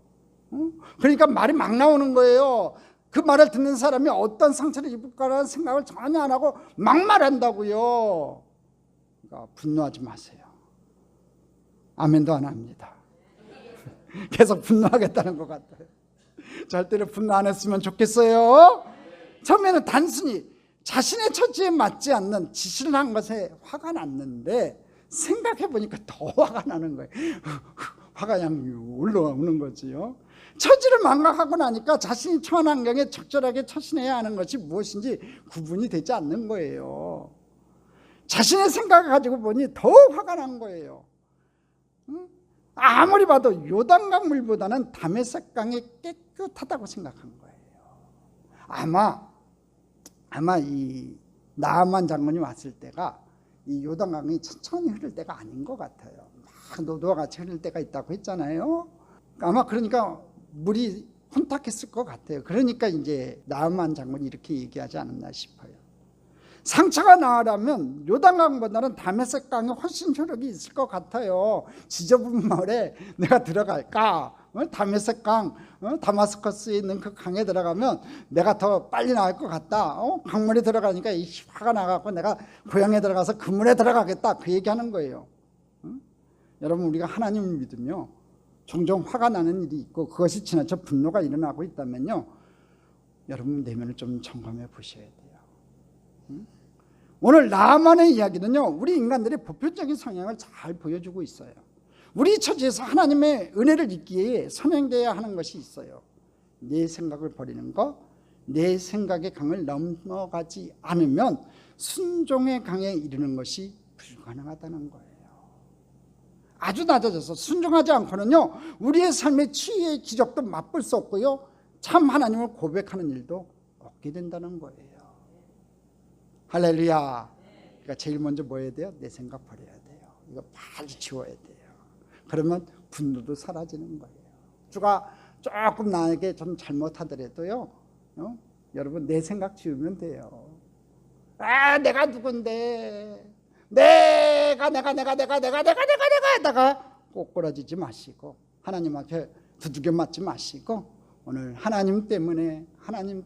그러니까 말이 막 나오는 거예요. 그 말을 듣는 사람이 어떤 상처를 입을까라는 생각을 전혀 안 하고 막 말한다고요. 그러니까 분노하지 마세요. 아멘도 안 합니다. 계속 분노하겠다는 것 같아요. 절대로 분노 안 했으면 좋겠어요. 처음에는 단순히 자신의 처지에 맞지 않는 지시를 한 것에 화가 났는데 생각해 보니까 더 화가 나는 거예요. 화가 그냥 올라오는 거지요. 처지를 망각하고 나니까 자신이 처한 환경에 적절하게 처신해야 하는 것이 무엇인지 구분이 되지 않는 거예요. 자신의 생각을 가지고 보니 더 화가 난 거예요. 아무리 봐도 요단강 물보다는 다메섹강이 깨끗하다고 생각한 거예요. 아마 이 나아만 장군이 왔을 때가 이 요단강이 천천히 흐를 때가 아닌 것 같아요. 막 노도와 같이 흐를 때가 있다고 했잖아요. 아마 그러니까 물이 혼탁했을 것 같아요. 그러니까 이제 나아만 장군이 이렇게 얘기하지 않았나 싶어요. 상처가 나으려면 요단강보다는 다메섹강이 훨씬 효력이 있을 것 같아요. 지저분 물에 내가 들어갈까? 다메섹강, 다마스커스에 있는 그 강에 들어가면 내가 더 빨리 나을 것 같다. 강물에 들어가니까 이 화가 나갖고 내가 고향에 들어가서 그 물에 들어가겠다. 그 얘기하는 거예요. 여러분, 우리가 하나님을 믿으며 종종 화가 나는 일이 있고 그것이 지나쳐 분노가 일어나고 있다면요, 여러분 내면을 좀 점검해 보셔야 돼요. 오늘 나만의 이야기는요, 우리 인간들의 보편적인 성향을 잘 보여주고 있어요. 우리 처지에서 하나님의 은혜를 잊기에 선행되어야 하는 것이 있어요. 내 생각을 버리는 것, 내 생각의 강을 넘어가지 않으면 순종의 강에 이르는 것이 불가능하다는 거예요. 아주 낮아져서 순종하지 않고는요, 우리의 삶의 치유의 기적도 맛볼 수 없고요, 참 하나님을 고백하는 일도 없게 된다는 거예요. 할렐루야. 그러니까 제일 먼저 뭐 해야 돼요? 내 생각 버려야 돼요. 이거 빨리 지워야 돼요. 그러면 분노도 사라지는 거예요. 주가 조금 나에게 좀 잘못하더라도요, 여러분 내 생각 지우면 돼요. 내가 누군데, 내가 하다가 꼬꾸라지지 마시고 하나님 앞에 두들겨 맞지 마시고 오늘 하나님 때문에 하나님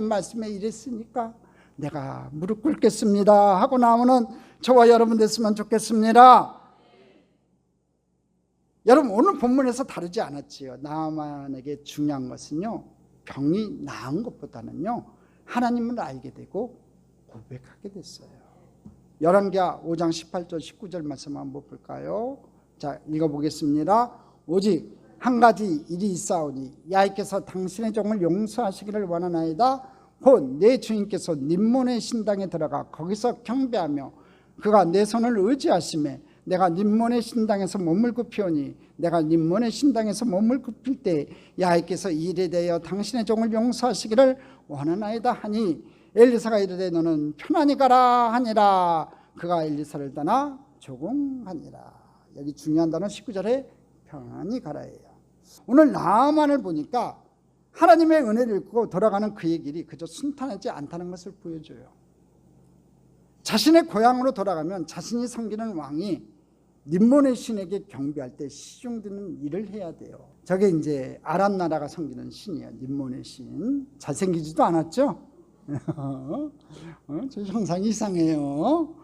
말씀에 이랬으니까 내가 무릎 꿇겠습니다 하고 나오는 저와 여러분 됐으면 좋겠습니다. 여러분, 오늘 본문에서 다르지 않았지요. 나아만에게 중요한 것은요, 병이 나은 것보다는요, 하나님을 알게 되고 고백하게 됐어요. 열왕기하 5장 18절 19절 말씀 한번 볼까요? 자, 읽어보겠습니다. 오직 한 가지 일이 있사오니 야훼께서 당신의 종을 용서하시기를 원하나이다. 곧 내 주인께서 님몬의 신당에 들어가 거기서 경배하며 그가 내 손을 의지하시매 내가 님몬의 신당에서 몸을 굽히오니 내가 님몬의 신당에서 몸을 굽힐 때 야훼께서 이 일에 대하여 당신의 종을 용서하시기를 원하나이다 하니 엘리사가 이르되 너는 편안히 가라 하니라. 그가 엘리사를 떠나 조공하니라. 여기 중요한 단어 19절에 편안히 가라예요. 오늘 나아만을 보니까 하나님의 은혜를 입고 돌아가는 그의 길이 그저 순탄하지 않다는 것을 보여줘요. 자신의 고향으로 돌아가면 자신이 섬기는 왕이 님몬의 신에게 경배할 때 시중드는 일을 해야 돼요. 저게 이제 아람 나라가 섬기는 신이에요. 님몬의 신. 잘생기지도 않았죠? 저 형상이 이상해요.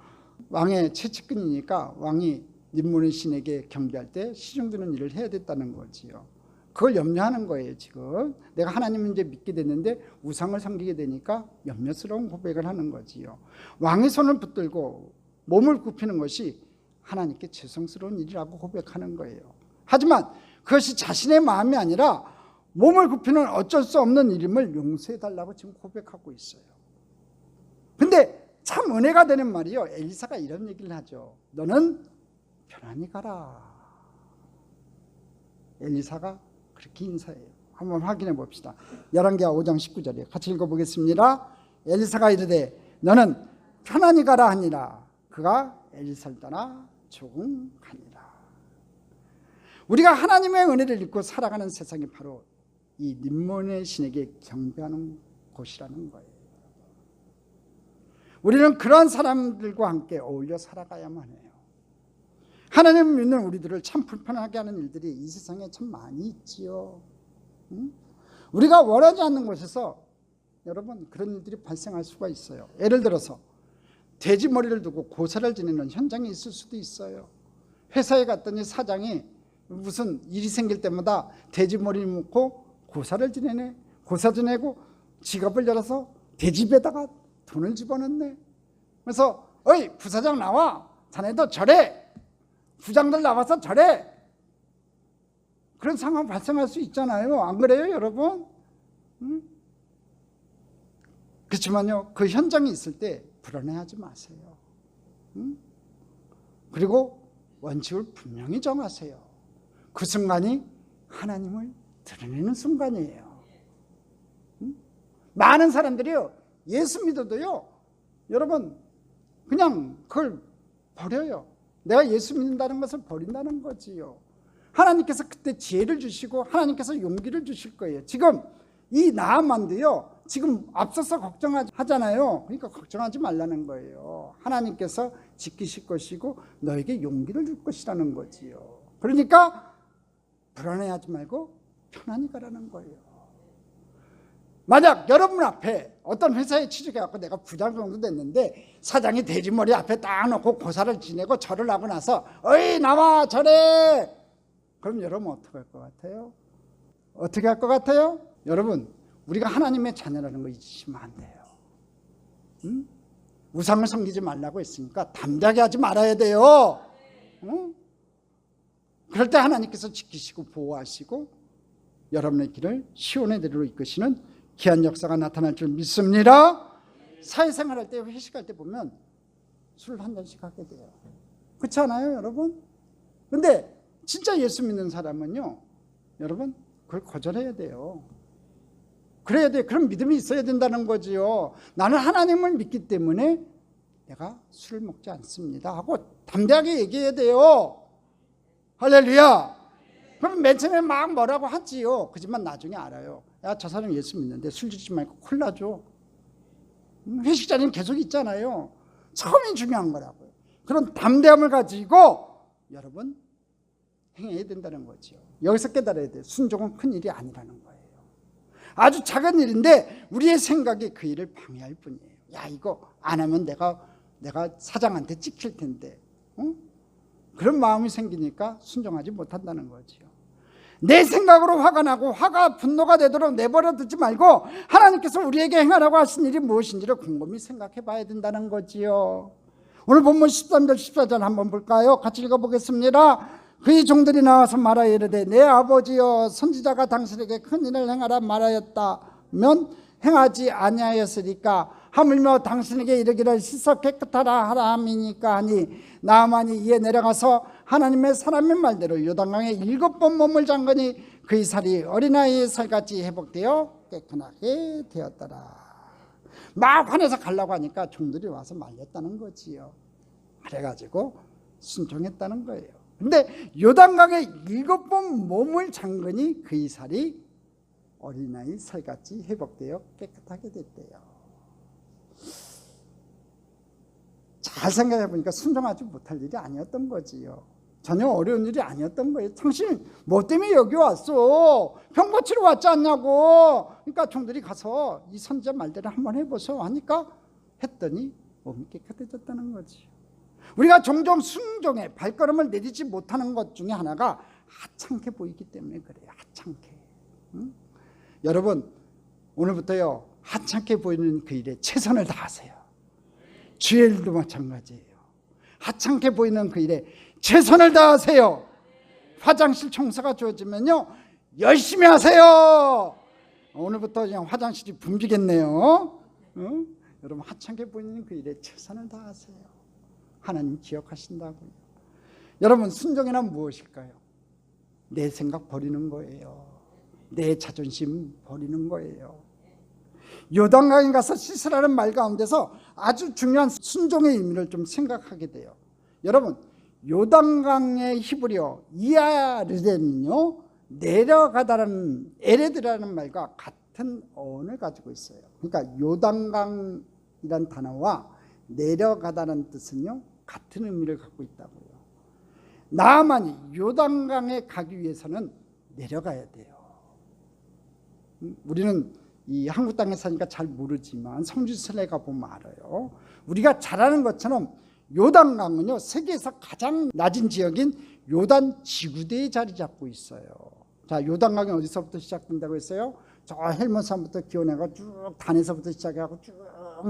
왕의 최측근이니까 왕이 님몬의 신에게 경배할 때 시중드는 일을 해야 됐다는 거지요. 그걸 염려하는 거예요. 지금 내가 하나님을 이제 믿게 됐는데 우상을 섬기게 되니까 염려스러운 고백을 하는 거지요. 왕의 손을 붙들고 몸을 굽히는 것이 하나님께 죄송스러운 일이라고 고백하는 거예요. 하지만 그것이 자신의 마음이 아니라 몸을 굽히는 어쩔 수 없는 일임을 용서해달라고 지금 고백하고 있어요. 근데 참 은혜가 되는 말이요, 엘리사가 이런 얘기를 하죠. 너는 편안히 가라. 엘리사가 그렇게 인사해요. 한번 확인해 봅시다. 열왕기하 5장 19절에 같이 읽어보겠습니다. 엘리사가 이르되 너는 편안히 가라 하니라. 그가 엘리사를 떠나 조공하니라. 우리가 하나님의 은혜를 입고 살아가는 세상이 바로 이 님몬의 신에게 경배하는 곳이라는 거예요. 우리는 그런 사람들과 함께 어울려 살아가야만 해요. 하나님을 믿는 우리들을 참 불편하게 하는 일들이 이 세상에 참 많이 있지요. 우리가 원하지 않는 곳에서 여러분 그런 일들이 발생할 수가 있어요. 예를 들어서 돼지 머리를 두고 고사를 지내는 현장이 있을 수도 있어요. 회사에 갔더니 사장이 무슨 일이 생길 때마다 돼지 머리 묶고 고사를 지내네. 고사 지내고 지갑을 열어서 돼지배에다가 돈을 집어넣네. 그래서 어이 부사장 나와, 자네도 절해, 부장들 나와서 절해. 그런 상황 발생할 수 있잖아요. 안 그래요 여러분? 그렇지만요 그 현장에 있을 때 불안해하지 마세요. 그리고 원칙을 분명히 정하세요. 그 순간이 하나님을 드러내는 순간이에요. 많은 사람들이요 예수 믿어도요 여러분 그냥 그걸 버려요. 내가 예수 믿는다는 것을 버린다는 거지요. 하나님께서 그때 지혜를 주시고 하나님께서 용기를 주실 거예요. 지금 이 나아만도요 지금 앞서서 걱정하잖아요. 그러니까 걱정하지 말라는 거예요. 하나님께서 지키실 것이고 너에게 용기를 줄 것이라는 거지요. 그러니까 불안해하지 말고 편안히 가라는 거예요. 만약 여러분 앞에 어떤 회사에 취직해갖고 내가 부장 정도 됐는데 사장이 돼지머리 앞에 딱 놓고 고사를 지내고 절을 하고 나서 어이 나와 절해, 그럼 여러분 어떻게 할 것 같아요? 어떻게 할 것 같아요? 여러분 우리가 하나님의 자녀라는 거 잊으시면 안 돼요. 우상을 섬기지 말라고 했으니까 담대하게 하지 말아야 돼요. 그럴 때 하나님께서 지키시고 보호하시고 여러분의 길을 시온의 대로로 이끄시는 귀한 역사가 나타날 줄 믿습니다. 사회생활할 때 회식할 때 보면 술 한 잔씩 하게 돼요. 그렇지 않아요 여러분? 근데 진짜 예수 믿는 사람은요 여러분 그걸 거절해야 돼요. 그래야 돼. 그런 믿음이 있어야 된다는 거지요. 나는 하나님을 믿기 때문에 내가 술을 먹지 않습니다 하고 담대하게 얘기해야 돼요. 할렐루야. 그럼 맨 처음에 막 뭐라고 하지요. 그지만 나중에 알아요. 야, 저 사람 예수 믿는데 술 주지 말고 콜라 줘. 회식 자리는 계속 있잖아요. 처음이 중요한 거라고요. 그런 담대함을 가지고 여러분 행해야 된다는 거죠. 여기서 깨달아야 돼요. 순종은 큰 일이 아니라는 거예요. 아주 작은 일인데 우리의 생각이 그 일을 방해할 뿐이에요. 야, 이거 안 하면 내가 사장한테 찍힐 텐데. 그런 마음이 생기니까 순종하지 못한다는 거죠. 내 생각으로 화가 나고 화가 분노가 되도록 내버려 두지 말고 하나님께서 우리에게 행하라고 하신 일이 무엇인지를 곰곰이 생각해 봐야 된다는 거지요. 오늘 본문 13절 14절 한번 볼까요? 같이 읽어보겠습니다. 그의 종들이 나와서 말하여 이르되 내 아버지여 선지자가 당신에게 큰 일을 행하라 말하였다면 행하지 아니하였으리까 하물며 당신에게 이르기를 씻어 깨끗하라 하라 함이니까 하니 나아만이 이에 내려가서 하나님의 사람의 말대로 요단강에 7번 몸을 잠그니 그의 살이 어린아이의 살같이 회복되어 깨끗하게 되었더라. 막 화내서 가려고 하니까 종들이 와서 말렸다는 거지요. 그래가지고 순종했다는 거예요. 근데 요단강에 7번 몸을 잠그니 그의 살이 어린아이 살같이 회복되어 깨끗하게 됐대요. 잘 생각해 보니까 순종하지 못할 일이 아니었던 거지요. 전혀 어려운 일이 아니었던 거예요. 당신 뭐 때문에 여기 왔어? 병 고치러 왔지 않냐고. 그러니까 종들이 가서 이 선지자 말대로 한번 해보소 하니까 했더니 몸이 깨끗해졌다는 거지요. 우리가 종종 순종에 발걸음을 내딛지 못하는 것 중에 하나가 하찮게 보이기 때문에 그래요. 하찮게. 여러분 오늘부터요 하찮게 보이는 그 일에 최선을 다하세요. 주의 일도 마찬가지예요. 하찮게 보이는 그 일에 최선을 다하세요. 화장실 청소가 주어지면요 열심히 하세요. 오늘부터 그냥 화장실이 붐비겠네요. 여러분 하찮게 보이는 그 일에 최선을 다하세요. 하나님 기억하신다고요. 여러분 순종이란 무엇일까요? 내 생각 버리는 거예요. 내 자존심 버리는 거예요. 요단강에 가서 씻으라는 말 가운데서 아주 중요한 순종의 의미를 좀 생각하게 돼요. 여러분 요단강의 히브리어 이아르덴은요 내려가다라는 에레드라는 말과 같은 어원을 가지고 있어요. 그러니까 요단강이란 단어와 내려가다는 뜻은요 같은 의미를 갖고 있다고요. 나아만이 요단강에 가기 위해서는 내려가야 돼요. 우리는 이 한국 땅에 사니까 잘 모르지만 성지순례 가보면 알아요. 우리가 잘 아는 것처럼 요단강은요, 세계에서 가장 낮은 지역인 요단 지구대에 자리 잡고 있어요. 자, 요단강이 어디서부터 시작된다고 했어요? 저 헬몬산부터 기원해가 쭉 단에서부터 시작해서 쭉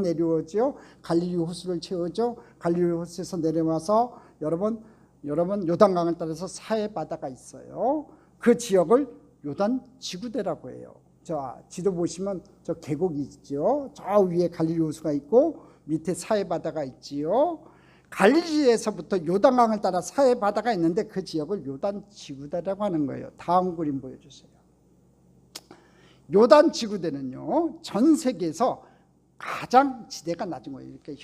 내려오죠. 갈릴리 호수를 채우죠. 갈릴리 호수에서 내려와서 여러분 요단강을 따라서 사해 바다가 있어요. 그 지역을 요단 지구대라고 해요. 자, 지도 보시면 저 계곡이 있죠. 저 위에 갈릴리 호수가 있고 밑에 사해 바다가 있지요. 갈릴리에서부터 요단강을 따라 사해 바다가 있는데 그 지역을 요단 지구대라고 하는 거예요. 다음 그림 보여주세요. 요단 지구대는요, 전 세계에서 가장 지대가 낮은 거예요. 이렇게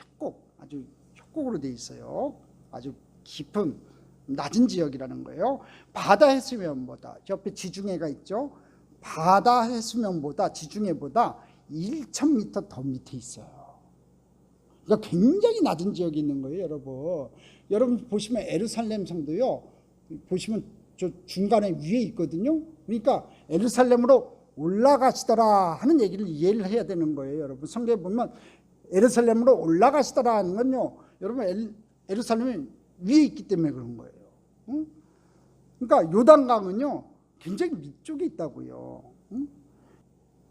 아주 협곡으로 돼 있어요. 아주 깊은 낮은 지역이라는 거예요. 바다 해수면보다, 옆에 지중해가 있죠. 바다 해수면보다 지중해보다 1,000m 더 밑에 있어요. 그러니까 굉장히 낮은 지역이 있는 거예요, 여러분. 여러분 보시면 예루살렘 성도요, 보시면 저 중간에 위에 있거든요. 그러니까 예루살렘으로 올라가시더라 하는 얘기를 이해를 해야 되는 거예요, 여러분. 성경에 보면 예루살렘으로 올라가시더라 하는 건요, 여러분 예루살렘이 위에 있기 때문에 그런 거예요. 응? 그러니까 요단강은요 굉장히 밑쪽에 있다고요. 응?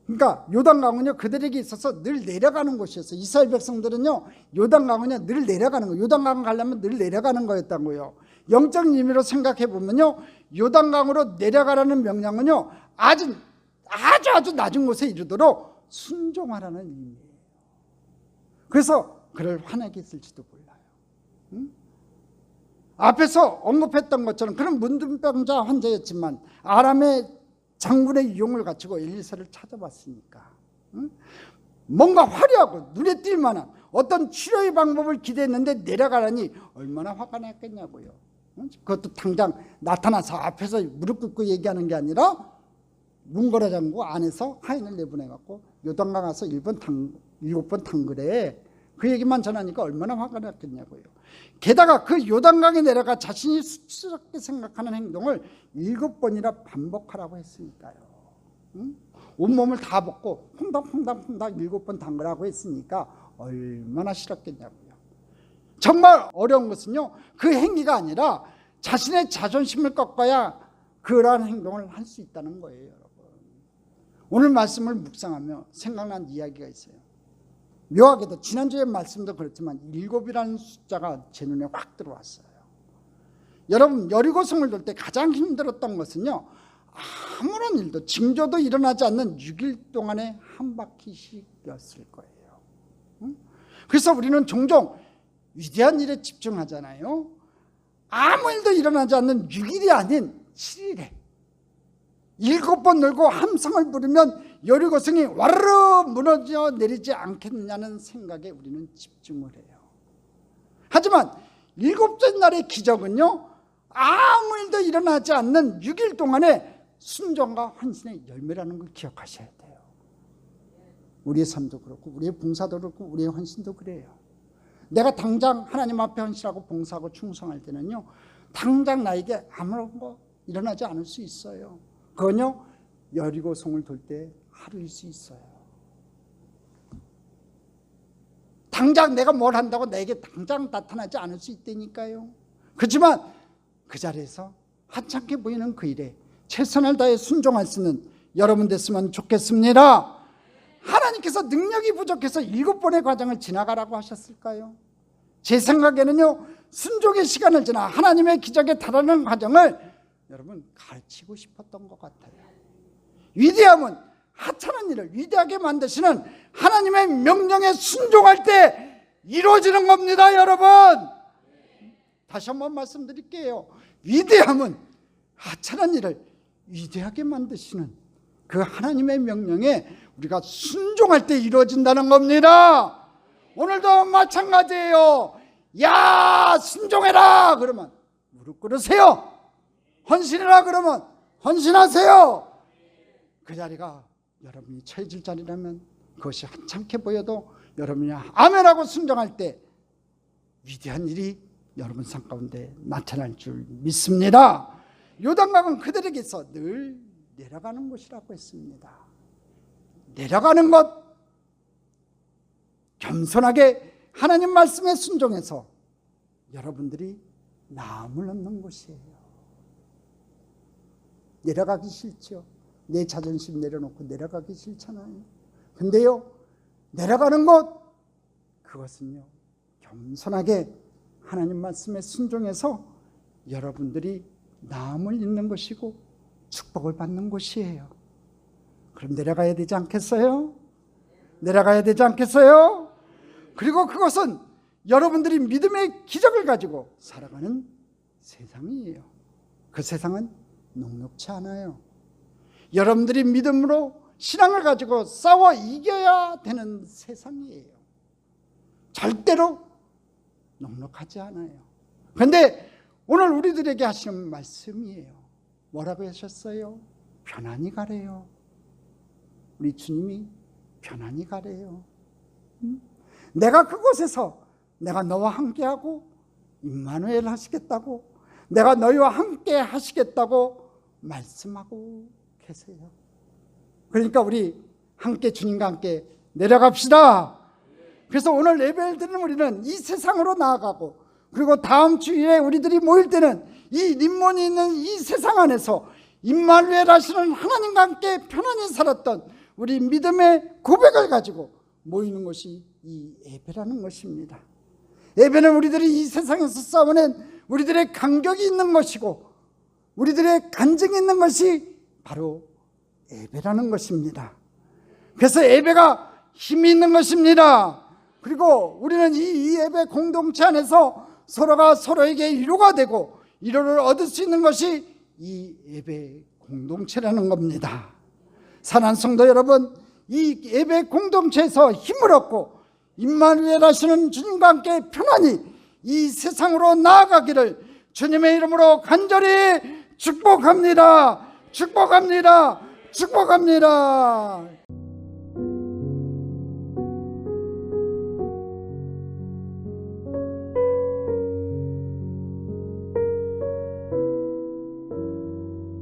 그러니까 요단강은요 그들에게 있어서 늘 내려가는 곳이었어요. 이스라엘 백성들은요 요단강은요 늘 내려가는 거예요. 요단강 가려면 늘 내려가는 거였다고요. 영적 의미로 생각해 보면요, 요단강으로 내려가라는 명령은요 아주 낮은 곳에 이르도록 순종하라는 의미예요. 그래서 그를 화나게 했을지도 몰라요. 응? 앞에서 언급했던 것처럼 그런 문둥병자 환자였지만 아람의 장군의 유용을 갖추고 엘리사를 찾아봤으니까, 응? 뭔가 화려하고 눈에 띌 만한 어떤 치료의 방법을 기대했는데 내려가라니 얼마나 화가 났겠냐고요. 응? 그것도 당장 나타나서 앞에서 무릎 꿇고 얘기하는 게 아니라 문거라 잠고 안에서 하인을 내보내갖고 요단강 가서 7번 당그래. 그 얘기만 전하니까 얼마나 화가 났겠냐고요. 게다가 그 요단강에 내려가 자신이 수치스럽게 생각하는 행동을 7번이나 반복하라고 했으니까요. 응? 온몸을 다 벗고 퐁당퐁당 7번 담그라고 했으니까 얼마나 싫었겠냐고요. 정말 어려운 것은요, 그 행위가 아니라 자신의 자존심을 꺾어야 그러한 행동을 할 수 있다는 거예요, 여러분. 오늘 말씀을 묵상하며 생각난 이야기가 있어요. 묘하게도 지난주에 말씀도 그렇지만 7이라는 숫자가 제 눈에 확 들어왔어요. 여러분, 여리고성을 돌 때 가장 힘들었던 것은요, 아무런 일도 징조도 일어나지 않는 6일 동안의 한 바퀴씩이었을 거예요. 응? 그래서 우리는 종종 위대한 일에 집중하잖아요. 아무 일도 일어나지 않는 6일이 아닌 7일에 7번 놀고 함성을 부르면 여리고성이 와르르 무너져 내리지 않겠느냐는 생각에 우리는 집중을 해요. 하지만 7째 날의 기적은요, 아무 일도 일어나지 않는 6일 동안의 순종과 헌신의 열매라는 걸 기억하셔야 돼요. 우리의 삶도 그렇고 우리의 봉사도 그렇고 우리의 헌신도 그래요. 내가 당장 하나님 앞에 헌신하고 봉사하고 충성할 때는요, 당장 나에게 아무런 거 일어나지 않을 수 있어요. 그건요, 여리고성을 돌 때 하루일 수 있어요. 당장 내가 뭘 한다고 나에게 당장 나타나지 않을 수 있다니까요. 그렇지만 그 자리에서 하찮게 보이는 그 일에 최선을 다해 순종할 수 있는 여러분 됐으면 좋겠습니다. 하나님께서 능력이 부족해서 7번의 과정을 지나가라고 하셨을까요? 제 생각에는요, 순종의 시간을 지나 하나님의 기적에 달하는 과정을 여러분 가르치고 싶었던 것 같아요. 위대함은 하찮은 일을 위대하게 만드시는 하나님의 명령에 순종할 때 이루어지는 겁니다, 여러분. 다시 한번 말씀드릴게요. 위대함은 하찮은 일을 위대하게 만드시는 그 하나님의 명령에 우리가 순종할 때 이루어진다는 겁니다. 오늘도 마찬가지예요. 야, 순종해라 그러면 무릎 꿇으세요. 헌신해라 그러면 헌신하세요. 그 자리가 여러분이 처해질 자리라면 그것이 한참게 보여도 여러분이 아멘하고 순종할 때 위대한 일이 여러분 삶 가운데 나타날 줄 믿습니다. 요단강은 그들에게서 늘 내려가는 곳이라고 했습니다. 내려가는 것, 겸손하게 하나님 말씀에 순종해서 여러분들이 나음을 얻는 곳이에요. 내려가기 싫죠. 내 자존심 내려놓고 내려가기 싫잖아요. 근데요, 내려가는 것, 그것은요, 겸손하게 하나님 말씀에 순종해서 여러분들이 나음을 잇는 것이고 축복을 받는 곳이에요. 그럼 내려가야 되지 않겠어요? 내려가야 되지 않겠어요? 그리고 그것은 여러분들이 믿음의 기적을 가지고 살아가는 세상이에요. 그 세상은 녹록지 않아요. 여러분들이 믿음으로 신앙을 가지고 싸워 이겨야 되는 세상이에요. 절대로 녹록하지 않아요. 그런데 오늘 우리들에게 하시는 말씀이에요. 뭐라고 하셨어요? 편안히 가래요. 우리 주님이 편안히 가래요. 내가 그곳에서 내가 너와 함께하고 임마누엘 하시겠다고, 내가 너희와 함께 하시겠다고 말씀하고 계세요. 그러니까 우리 함께 주님과 함께 내려갑시다. 그래서 오늘 예배를 드리는 우리는 이 세상으로 나아가고, 그리고 다음 주에 우리들이 모일 때는 이 림몬이 있는 이 세상 안에서 임마누엘 하시는 하나님과 함께 편안히 살았던 우리 믿음의 고백을 가지고 모이는 것이 이 예배라는 것입니다. 예배는 우리들이 이 세상에서 싸우는 우리들의 간격이 있는 것이고 우리들의 간증이 있는 것이 바로 예배라는 것입니다. 그래서 예배가 힘이 있는 것입니다. 그리고 우리는 이 예배 공동체 안에서 서로가 서로에게 위로가 되고 위로를 얻을 수 있는 것이 이 예배 공동체라는 겁니다. 사랑하는 성도 여러분, 이 예배 공동체에서 힘을 얻고 임마누엘 하시는 주님과 함께 편안히 이 세상으로 나아가기를 주님의 이름으로 간절히 축복합니다. 축복합니다. 축복합니다.